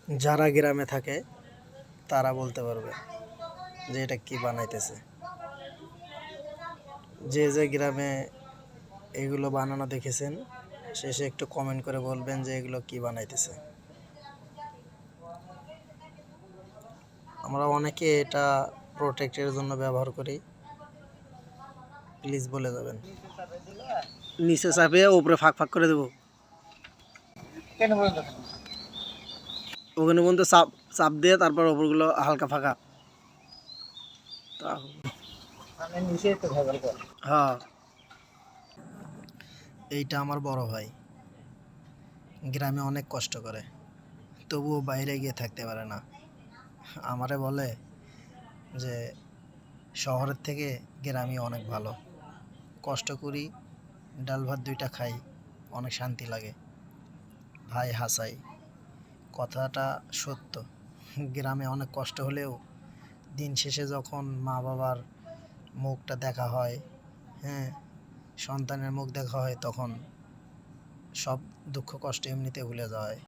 যারা গ্রামে থাকে তারা বলতে পারবে যে এটা কি বানাইতেছে। যে যে গ্রামে এগুলো বানানো দেখেছেন শেষে একটু কমেন্ট করে বলবেন যে এগুলো কি বানাইতেছে। আমরা অনেকে এটা প্রোটেক্টের জন্য ব্যবহার করি, প্লিজ বলে যাবেন। নিচে চাপিয়ে উপরে ফাঁক ফাঁক করে দেবো। ওখানে পর্যন্ত চাপ চাপ দিয়ে তারপর ওপরগুলো হালকা ফাঁকা। হ্যাঁ, এইটা আমার বড় ভাই, গ্রামে অনেক কষ্ট করে, তবুও বাইরে গিয়ে থাকতে পারে না। আমারে বলে যে শহরের থেকে গ্রামই অনেক ভালো, কষ্ট করি, ডাল ভাত দুইটা খাই, অনেক শান্তি লাগে। ভাই হাসাই, কথাটা সত্য। গ্রামে অনেক কষ্ট হলেও দিন শেষে যখন মা বাবার মুখটা দেখা হয়, হ্যাঁ, সন্তানের মুখ দেখা হয়, তখন সব দুঃখ কষ্ট এমনিতে ভুলে যাওয়া হয়।